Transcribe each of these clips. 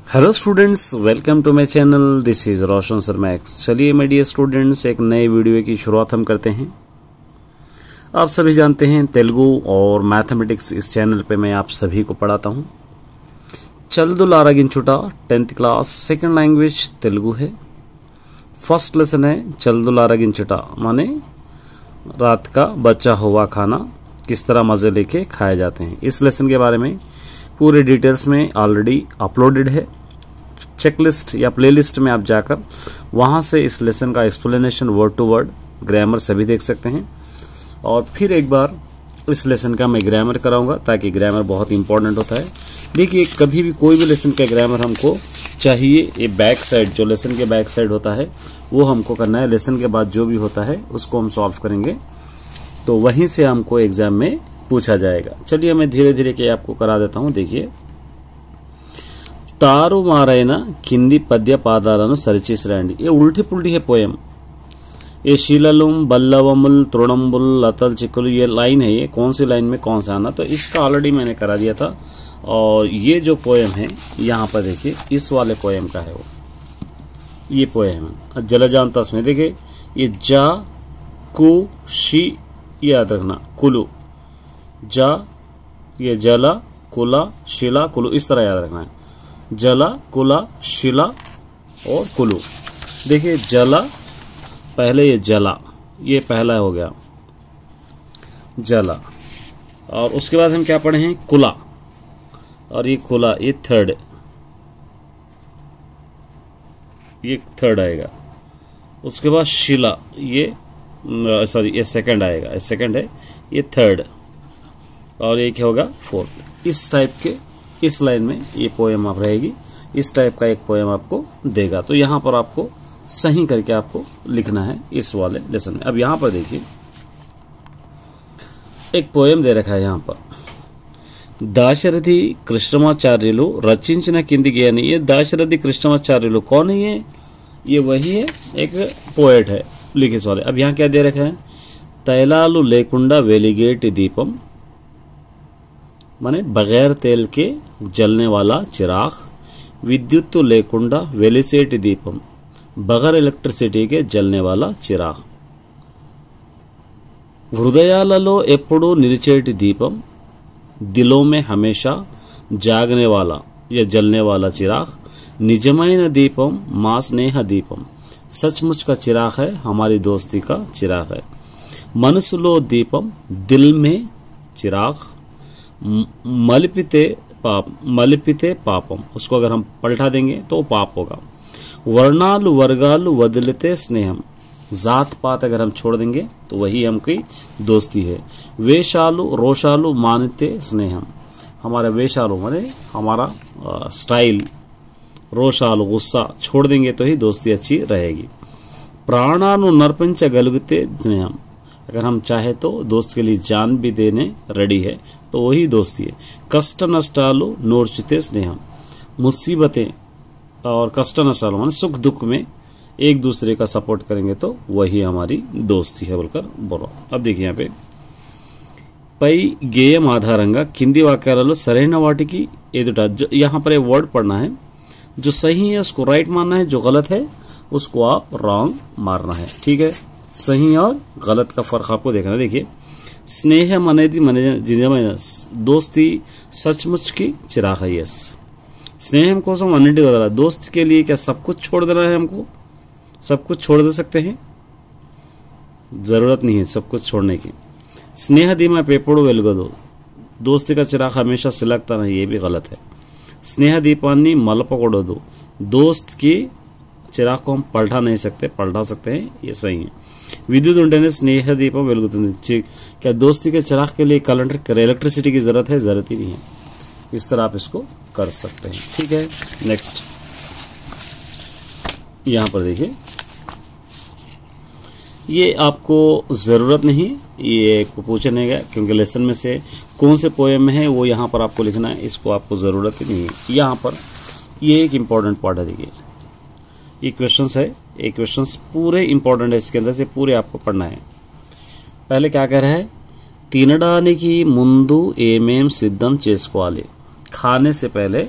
Hello students, welcome to my channel. This is Roshan sir Max. चलिए मेरे dear students, एक नए वीडियो की शुरुआत हम करते हैं। आप सभी जानते हैं तेलुगु और मैथमेटिक्स इस चैनल पे मैं आप सभी को पढ़ाता हूँ। चल्दुलारगिंचुटा 10th class second language Telugu है। फर्स्ट लेसन है चल्दुलारगिंचुटा, माने रात का बचा हुआ खाना किस तरह मज़े लेके खाए जाते हैं। इस लेसन के बारे में पूरे डिटेल्स में ऑलरेडी अपलोडेड है। चेकलिस्ट या प्लेलिस्ट में आप जाकर वहाँ से इस लेसन का explanation word to word grammar सभी देख सकते हैं। और फिर एक बार इस लेसन का मैं ग्रामर कराऊंगा, ताकि ग्रामर बहुत इंपॉर्टेंट होता है। देखिए, कभी भी कोई भी लेसन का ग्रामर हमको चाहिए, ये बैक साइड जो लेसन के बैक साइड होता है वो हमको करना है। लेसन के बाद जो भी होता है उसको हम सॉल्व करेंगे, तो वहीं से हमको एग्जाम में पूछा जाएगा। चलिए मैं धीरे धीरे के आपको करा देता हूँ। देखिए, తారుమారైన కింది పద్య పాదాలను సరిచేసి రాయండి। ये उल्टी पुल्टी है पोएम। ये शीललुम बल्लवमुल तृणम्बुल लतल चिकुल, ये लाइन है, ये कौन सी लाइन में कौन सा आना, तो इसका ऑलरेडी मैंने करा दिया था। और ये जो पोएम है यहाँ पर देखिए, इस वाले पोएम का है वो, ये पोएम है जलजांतस में। देखिए ये जा कु शी, याद रखना, कुलू, जा, ये जला कुला शिला कुलू, इस तरह याद रखना है। जला कुला शिला और कुलू। देखिए जला, पहले ये जला, ये पहला हो गया जला। और उसके बाद हम क्या पढ़े हैं, कुला, और ये कुला, ये थर्ड, ये थर्ड आएगा। उसके बाद शिला, ये सॉरी ये सेकंड आएगा, ये सेकंड है, ये थर्ड, और ये क्या होगा, फोर्थ। इस टाइप के इस लाइन में ये पोएम आप रहेगी। इस टाइप का एक पोएम आपको देगा, तो यहाँ पर आपको सही करके आपको लिखना है इस वाले लेसन में। अब यहाँ पर देखिए, एक पोएम दे रखा है यहाँ पर, दाशरथी कृष्णमाचार्युलु रचिंచిన కింది గేయాన్ని। ये दाशरथी कृष्णमाचार्युलु कौन है? ये वही है, एक पोएट है, लिखे वाले। अब यहाँ क्या दे रखा है, तैलालु लेकुंडा वेलिगेटी दीपम, माने बगैर तेल के जलने वाला चिराग। विद्युत लेकुंडा वेलिसेटी दीपम, बगैर इलेक्ट्रिसिटी के जलने वाला चिराग। हृदयाలలో ఎప్పుడూ నిలిచేటి दीपम, दिलों में हमेशा जागने वाला या जलने वाला चिराग। निजమైన दीपम मां स्नेह दीपम, सचमुच का चिराग है, हमारी दोस्ती का चिराग है। मनसुलो दीपम, दिल में चिराग। मलिपिते पापम, उसको अगर हम पलटा देंगे तो पाप होगा। वर्णालु वर्गालु वदलते स्नेहम, जात पात अगर हम छोड़ देंगे तो वही हमकी दोस्ती है। वेशालु रोशालु मानते स्नेहम, हमारा वेशालु माने हमारा स्टाइल, रोशालु गुस्सा छोड़ देंगे तो ही दोस्ती अच्छी रहेगी। प्राणानु नर्पिंचगलिगिते स्नेहम, अगर हम चाहे तो दोस्त के लिए जान भी देने रेडी है, तो वही दोस्ती है। कष्ट नष्टालु नोर्चिते स्नेहम, मुसीबतें और कष्ट नष्टालु माने सुख दुख में एक दूसरे का सपोर्ट करेंगे तो वही हमारी दोस्ती है, बोलकर बोलो। अब देखिए यहाँ पे, पै गेयम आधारंगा किंदी वाक्याలలో సరైన వాటికి ఎదుట, यहाँ पर ये वर्ड पढ़ना है, जो सही है उसको राइट मानना है, जो गलत है उसको आप रॉन्ग मारना है। ठीक है, सही और गलत का फर्क आपको देखना है। देखिए, स्नेह मनेदी निजమైన दोस्ती सचमुच की चिराग है। यस, स्नेहम కోసం అన్నింటి వదల, दोस्त के लिए क्या सब कुछ छोड़ देना है? हमको सब कुछ छोड़ दे सकते हैं? ज़रूरत नहीं है सब कुछ छोड़ने की। स्नेह दीमा पेपड़ो వెలుగదు, दोस्ती का चिराग हमेशा सिलगता नहीं, ये भी गलत है। स्नेह दीपाన్ని మలపకూడదు, दोस्त की चिराग को हम पलटा नहीं सकते, पलटा सकते हैं, ये सही है। विद्युत ఉంటేనే स्नेह दीपम వెలుగుతుంది, क्या दोस्ती के चिराग के लिए कलेक्टर इलेक्ट्रिसिटी की ज़रूरत है? ज़रूरत ही नहीं है। इस तरह आप इसको कर सकते हैं। ठीक है, नेक्स्ट यहाँ पर देखिए, ये आपको ज़रूरत नहीं, ये पूछा नहीं गया, क्योंकि लेसन में से कौन से पोएम में है वो यहाँ पर आपको लिखना है, इसको आपको ज़रूरत ही नहीं है। यहाँ पर ये एक इम्पॉर्टेंट पार्ट है। देखिए, ये क्वेश्चंस है, ये क्वेश्चंस पूरे इंपॉर्टेंट है, इसके अंदर से पूरे आपको पढ़ना है। पहले क्या कह रहा है, తినడానికి ముందు ఏమేం సిద్ధం చేసుకోవాలి, खाने से पहले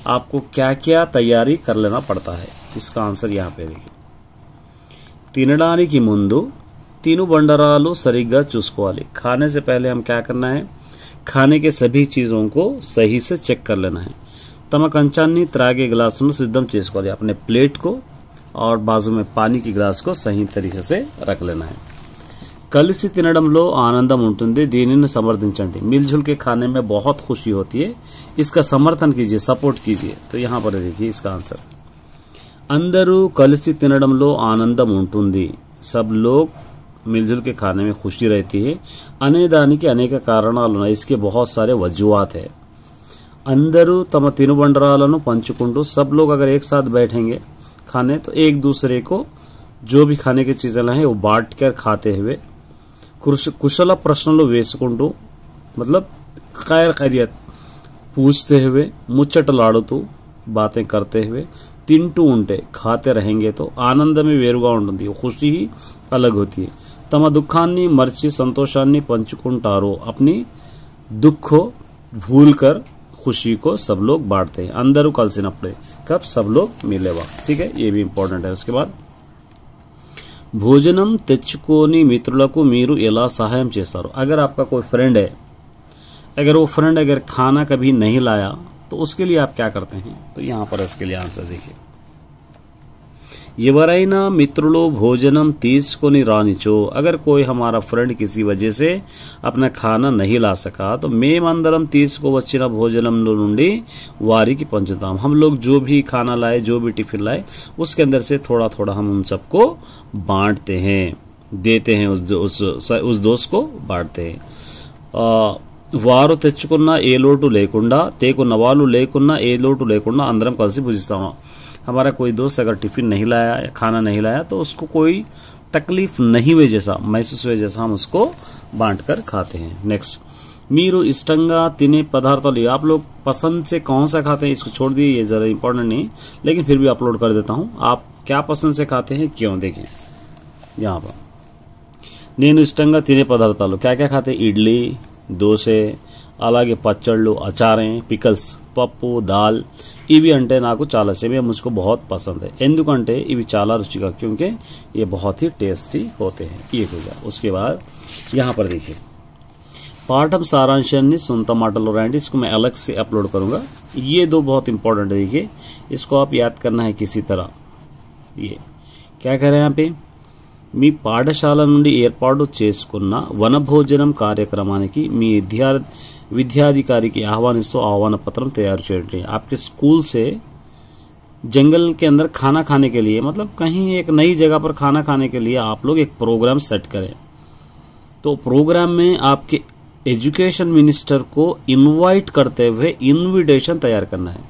आपको क्या क्या तैयारी कर लेना पड़ता है। इसका आंसर यहाँ पे देखिए, తినడానికి ముందు तीनों బండరాలు సరిగ్గా చూసుకోవాలి। खाने से पहले हम क्या करना है, खाने के सभी चीज़ों को सही से चेक कर लेना है। తమ కంచాన్ని త్రాగే గ్లాసును సిద్ధం చేసుకోవాలి, अपने प्लेट को और बाजू में पानी की ग्लास को सही तरीके से रख लेना है। కలిసి తినడంలో ఆనందం ఉంటుంది, దీనిని సమర్థించండి। मिलजुल के खाने में बहुत खुशी होती है, इसका समर्थन कीजिए, सपोर्ट कीजिए। तो यहाँ पर देखिए इसका आंसर, అందరూ కలిసి తినడంలో ఆనందం ఉంటుంది, सब लोग मिलजुल के खाने में खुशी रहती है। అనే దానికి అనేక కారణాలు ఉన్నాయి, इसके बहुत सारे वजूहात है। అందరూ తమ తినుబండరాలను పంచుకుంటూ, सब लोग अगर एक साथ बैठेंगे खाने तो एक दूसरे को जो भी खाने की चीज़ें हैं वो बांट कर खाते हुए। कुशल प्रश्नలు వేసుకుంటూ, मतलब खैर खैरियत पूछते हुए, ముచ్చటలాడుతూ, बातें करते हुए, తింటూ ఉంటే खाते रहेंगे तो ఆనందమే వేరుగా ఉంటుంది, खुशी ही अलग होती है। తమ దుఃఖాన్ని మర్చి సంతోషాన్ని పంచుకుంటారు, अपनी दुख को भूल कर खुशी को सब लोग बांटते हैं। అందరూ కలిసినప్పుడే, कब सब लोग मिलेवा, ठीक है, ये भी इंपॉर्टेंट है। उसके बाद భోజనం తెచ్చుకొని మిత్రులకు మీరు ఎలా సహాయం చేస్తారు। अगर आपका कोई फ्रेंड है, अगर वो फ्रेंड अगर खाना कभी नहीं लाया तो उसके लिए आप क्या करते हैं। तो यहाँ पर उसके लिए आंसर देखिए, ఎవరైనా మిత్రులు భోజనం తీసుకొని రానిచో, अगर कोई हमारा फ्रेंड किसी वजह से अपना खाना नहीं ला सका तो మేమందరం తీసుకువచ్చిన భోజనంలో నుండి వారికి పంచుతాం। हम लोग जो भी खाना लाए, जो भी टिफिन लाए, उसके अंदर से थोड़ा थोड़ा हम उन सबको बांटते हैं, देते हैं, उस दोस्त को बांटते हैं। వారు తెచ్చుకున్న ఏ లోటు లేకుండా, తేకున్న వాళ్ళు లేకున్నా ఏ లోటు లేకుండా అందరం కలిసి భుజిస్తాం। हमारा कोई दोस्त अगर टिफ़िन नहीं लाया या खाना नहीं लाया तो उसको कोई तकलीफ नहीं हुए जैसा, महसूस हुए जैसा हम उसको बांट कर खाते हैं। नेक्स्ट, మీరు ఇష్టంగా తినే పదార్థాలు, आप लोग पसंद से कौन सा खाते हैं, इसको छोड़ दिए, ये ज़रा इंपॉर्टेंट नहीं, लेकिन फिर भी अपलोड कर देता हूँ। आप क्या पसंद से खाते हैं, क्यों, देखिए यहाँ पर, నేను ఇష్టంగా తినే పదార్థాలు क्या क्या खाते हैं, ఇడ్లీ, దోసే, అలాగే పచ్చళ్ళు, అచారే, పికల్స్, పప్పు, దాల్, ఇవి అంటే నాకు చాలా ఇష్టం, मुझको बहुत पसंद है। ఎందుకంటే ఇవి చాలా రుచిగా, क्योंकि ये बहुत ही टेस्टी होते हैं, ये हो गया। उसके बाद यहाँ पर देखिए, पाठम सारांशाన్ని సొంత మాటల్లో రాయండి, इसको मैं अलग से अपलोड करूँगा। ये दो बहुत इंपॉर्टेंट है, देखिए इसको आप याद करना है किसी तरह। ये क्या कह रहे हैं यहाँ पे, మీ పాఠశాల నుండి ఏర్పాటు చేసుకున్న వనభోజనం కార్యక్రమానికి మీ विद्याधिकारी आह्वानिस्तూ आह्वान पत्रम तैयार చేయండి। आपके स्कूल से जंगल के अंदर खाना खाने के लिए, मतलब कहीं एक नई जगह पर खाना खाने के लिए आप लोग एक प्रोग्राम सेट करें। तो प्रोग्राम में आपके एजुकेशन मिनिस्टर को इनवाइट करते हुए इनविटेशन तैयार करना है।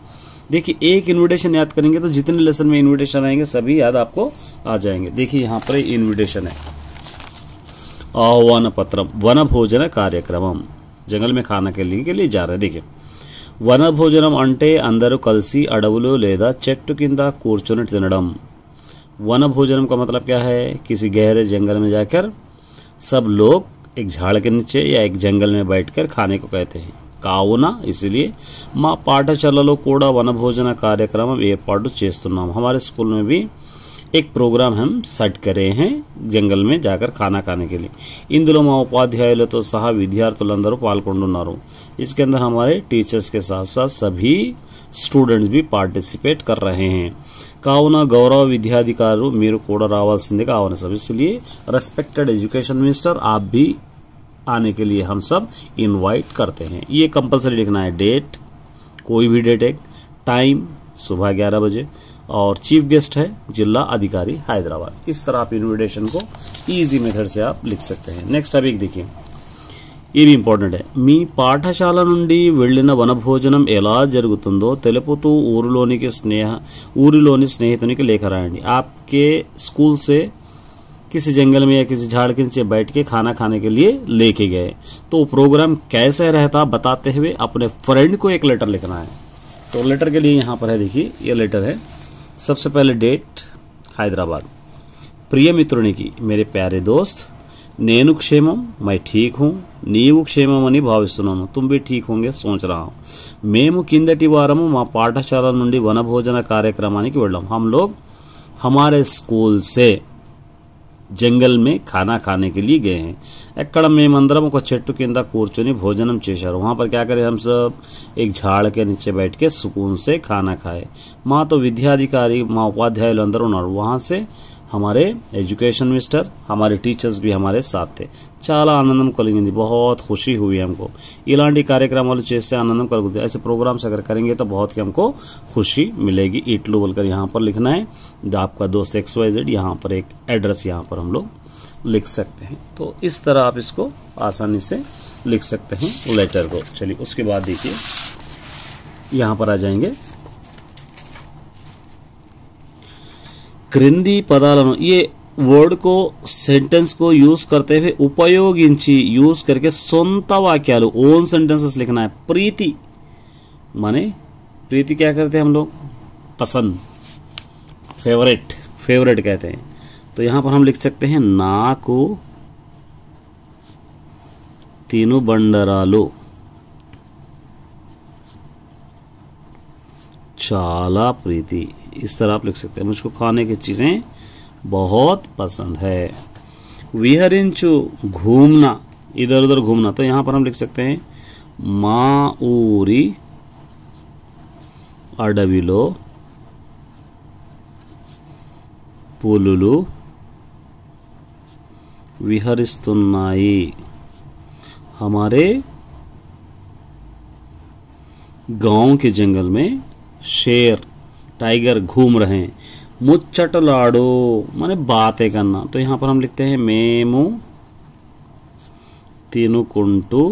देखिए एक इनविटेशन याद करेंगे तो जितने लेसन में इनविटेशन आएंगे सभी याद आपको आ जाएंगे। देखिए यहाँ पर इनविटेशन है, आह्वान पत्रम, वन भोजन कार्यक्रमम, जंगल में खाना के लिए जा रहे हैं। देखिए వన భోజనం అంటే అందరూ కలిసి అడవులో లేదా చెట్టు కింద కూర్చొని తినడం। वन भोजनम का मतलब क्या है, किसी गहरे जंगल में जाकर सब लोग एक झाड़ के नीचे या एक जंगल में बैठकर खाने को कहते हैं। కావున इसलिए మా పాఠశాలలో కూడా వన భోజన కార్యక్రమం ఏర్పాటు చేస్తున్నాం। हमारे स्कूल में भी एक प्रोग्राम हम सेट करे हैं जंगल में जाकर खाना खाने के लिए। ఇందులో మా ఉపాధ్యాయులతో సహా విద్యార్థులందరూ పాల్గొంటున్నారు। इसके अंदर हमारे टीचर्स के साथ साथ सभी स्टूडेंट्स भी पार्टिसिपेट कर रहे हैं। కావున गौरव విద్యాధికారులు మీరు కూడా రావాల్సిందిగా ఆహ్వానిస్తాం। इसलिए रेस्पेक्टेड एजुकेशन मिनिस्टर, आप भी आने के लिए हम सब इनवाइट करते हैं। ये कंपलसरी लिखना है, डेट, कोई भी डेट, एक टाइम सुबह 11 बजे, और चीफ गेस्ट है जिला अधिकारी हैदराबाद। इस तरह आप इन्विटेशन को इजी मेथड से आप लिख सकते हैं। नेक्स्ट टॉपिक देखिए, ये भी इंपॉर्टेंट है। మీ పాఠశాల నుండి వెళ్ళిన వనభోజనం ఎలా జరుగుతుందో తెలుపుతూ ఊరిలోని స్నేహితునికి లేఖ రాయండి। आपके स्कूल से किसी जंगल में या किसी झाड़ के नीचे बैठ के खाना खाने के लिए लेके गए तो प्रोग्राम कैसे रहता बताते हुए अपने फ्रेंड को एक लेटर लिखना है। तो लेटर के लिए यहाँ पर है, देखिए ये लेटर है। सबसे पहले डेट, हैदराबाद, प्रिय मित्रुनि की, मेरे प्यारे दोस्त, नेनु क्षेमम, मैं ठीक हूँ, नीवु क्षेममनि భావిస్తున్నాను, तुम भी ठीक होंगे सोच रहा हूँ। మేము కిందటి వారము మా పాఠశాల నుండి వనభోజన కార్యక్రమానికి వెళ్ళాం। हम लोग हमारे स्कूल से जंगल में खाना खाने के लिए गए हैं। ఎక్కడ మేమందరం ఒక చెట్టు కింద కూర్చొని భోజనం చేశారు। वहाँ पर क्या करें हम सब, एक झाड़ के नीचे बैठ के सुकून से खाना खाए। माँ तो विद्याधिकारी, माँ उपाध्याయులు అందరూ ఉన్నారు। वहाँ से हमारे एजुकेशन मिनिस्टर, हमारे टीचर्स भी हमारे साथ थे। చాలా ఆనందం కలిగింది, बहुत खुशी हुई हमको। इलांटी कार्यक्रमाలు చేస్తే आनंदम कलुगुతుంది। ऐसे प्रोग्राम्स अगर करेंगे तो बहुत ही हमको खुशी मिलेगी। इटलू बोलकर यहाँ पर लिखना है। आपका दोस्त XYZ, यहाँ पर एक एड्रेस यहाँ पर हम लोग लिख सकते हैं। तो इस तरह आप इसको आसानी से लिख सकते हैं लेटर को। चलिए उसके बाद देखिए यहाँ पर आ जाएंगे क्रिंदी पदाలను, ये वर्ड को सेंटेंस को यूज करते हुए उपयोगिंची, यूज करके సొంత వాక్యాలు, ओन सेंटेंसेस लिखना है। प्रीति माने प्रीति क्या करते हैं हम लोग, पसंद, फेवरेट, फेवरेट कहते हैं। तो यहाँ पर हम लिख सकते हैं नाकु तीनों बंडरालु चाला प्रीति, इस तरह आप लिख सकते हैं। मुझको खाने की चीज़ें बहुत पसंद है। विहरिंचु, घूमना, इधर उधर घूमना, तो यहाँ पर हम लिख सकते हैं मा ऊरी अडविलो पुलुलु विहरिस्तुन्नाई, हमारे गांव के जंगल में शेर, टाइगर घूम रहे हैं। मुच्चटलाडो माने बातें करना, तो यहाँ पर हम लिखते हैं मेमू तिनुकुंटू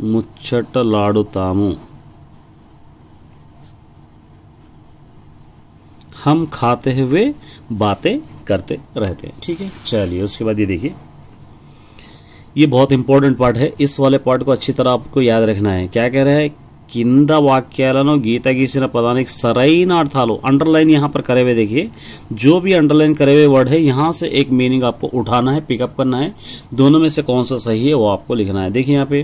मुच्चटलाडुतामु, हम खाते हुए बातें करते रहते हैं। ठीक है, चलिए उसके बाद ये देखिए, ये बहुत इंपॉर्टेंट पार्ट है। इस वाले पार्ट को अच्छी तरह आपको याद रखना है। क्या कह रहा है, కింద వాక్యాలను గీత గీసిన పదానికి సరైన అర్థాలు, अंडरलाइन यहाँ पर करे हुए देखिए, जो भी अंडरलाइन करे हुए वर्ड है यहाँ से एक मीनिंग आपको उठाना है, पिकअप करना है। दोनों में से कौन सा सही है वो आपको लिखना है। देखिए यहाँ पे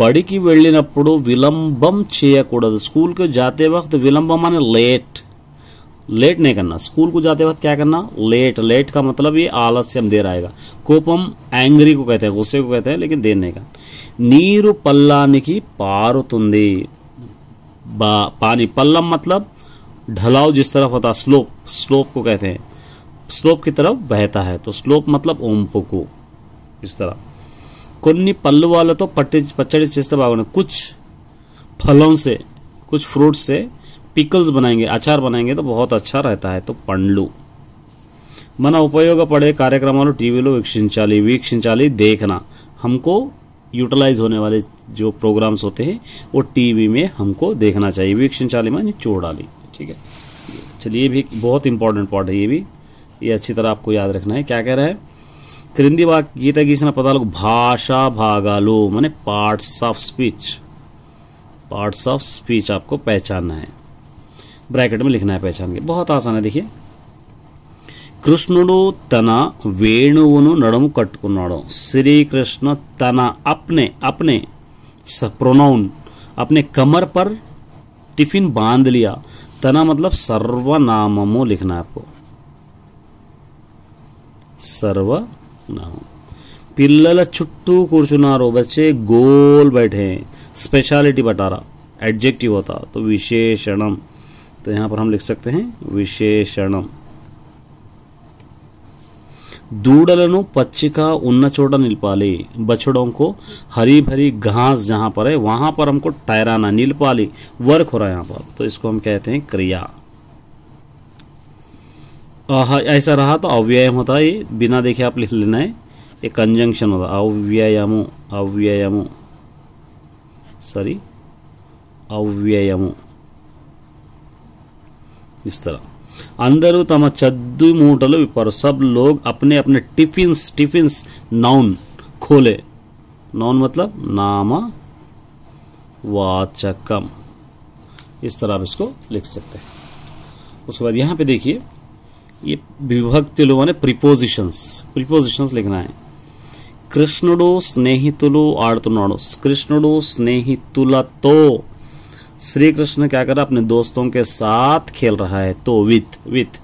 బడికి వెళ్ళినప్పుడు విలంబం చేయకూడదు। स्कूल को जाते वक्त विलंबम माने लेट, लेट नहीं करना। स्कूल को जाते वक्त क्या करना, लेट। लेट का मतलब ये आलस्यम देर आएगा। कोपम एंग्री को कहते हैं, गुस्से को कहते हैं, लेकिन देर नहीं का। नीरु पल्लानिकी पारुतुंदी, पानी, पल्लम मतलब ढलाव जिस तरफ होता, स्लोप, स्लोप को कहते हैं, स्लोप की तरफ बहता है। तो स्लोप मतलब ओंपुकु, इस तरह। కొన్ని పళ్ళు వాళ్ళతో పచ్చడి చేస్తే బాగుంటుంది। कुछ फलों से, कुछ फ्रूट से पिकल्स बनाएंगे, अचार बनाएंगे तो बहुत अच्छा रहता है। तो पंड्लू। మన ఉపయోగపడే కార్యక్రమాలు టీవీలో వీక్షించాలి, వీక్షించాలి देखना, हमको यूटिलाइज होने वाले जो प्रोग्राम्स होते हैं वो टीवी में हमको देखना चाहिए। వీక్షించాలి माने చూడాలి। ठीक है, चलिए, ये भी बहुत इंपॉर्टेंट पार्ट है, ये भी, ये अच्छी तरह आपको याद रखना है। क्या कह रहा है, క్రింది గీత గీసిన పదాలకు భాషా భాగాలు माने parts of speech, parts of speech आपको पहचानना है। ब्रैकेट में लिखना है पहचान के, बहुत आसान है। देखिए, కృష్ణుడు తన వేణువును నడుము కట్టుకున్నాడు। श्रीकृष्ण तन अपने, अपने प्रोनाउन, अपने कमर पर टिफिन बांध लिया। तना मतलब सर्वनाममो लिखना है आपको, सर्वनाम। पिल्लल చుట్టూ కూర్చున్నారు, बच्चे गोल बैठे हैं। स्पेशलिटी बता रहा, एडजेक्टिव होता तो विशेषणम, तो यहाँ पर हम लिख सकते हैं विशेषणम। दूडలను पచ్చిక ఉన్న చోట నిలపాలి। बछड़ों को हरी भरी घास जहाँ पर है वहाँ पर हमको ठहराना, निलपाली, वर्क हो रहा है यहाँ पर, तो इसको हम कहते हैं क्रिया। ऐसा रहा तो अव्ययम होता है, ये बिना देखे आप लिख लेना है, ये कंजंक्शन होता, अव्ययमु, अव्ययमु, सॉरी अव्ययमु, इस तरह। అందరూ తమ చద్దు మూటలు విప్పారు। सब लोग अपने अपने टिफिन्स, टिफिन्स नाउन खोले। नाउन मतलब नाम वाचकम, इस तरह आप इसको लिख सकते हैं। उसके बाद यहाँ पे देखिए, ये विभक्तिलु माने प्रीपोजिशंस लिखना है। कृष्णुडु स्नेहितुलु आड़तुनाडु, कृष्णुडु स्नेहितुलतो, श्री कृष्ण क्या कर रहा है, अपने दोस्तों के साथ खेल रहा है, तो विथ।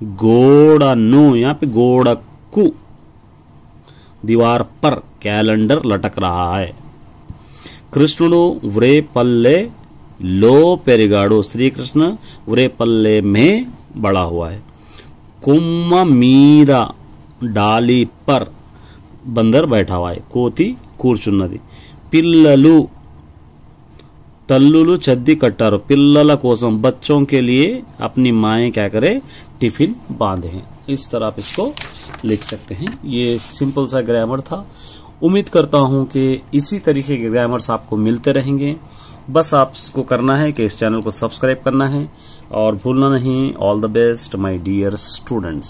गोड़नु, यहाँ पे गोड़कु, दीवार पर कैलेंडर लटक रहा है। कृष्णुडु व्रे पल्ले लो पेरिगाडो, श्री कृष्ण व्रे पल्ले में बड़ा हुआ है। कुम्म मीदा, डाली पर बंदर बैठा हुआ है। कोती कूर्चुन्नदी। पिल्ललु तल्लुलु चद्दी कट्टारो, पिल्लला कोसम, बच्चों के लिए अपनी माएँ क्या करे, टिफिन बांधे हैं। इस तरह आप इसको लिख सकते हैं। ये सिंपल सा ग्रामर था। उम्मीद करता हूँ कि इसी तरीके के ग्रामर्स आपको मिलते रहेंगे। बस आपको करना है कि इस चैनल को सब्सक्राइब करना है और भूलना नहीं। All the best my dear students.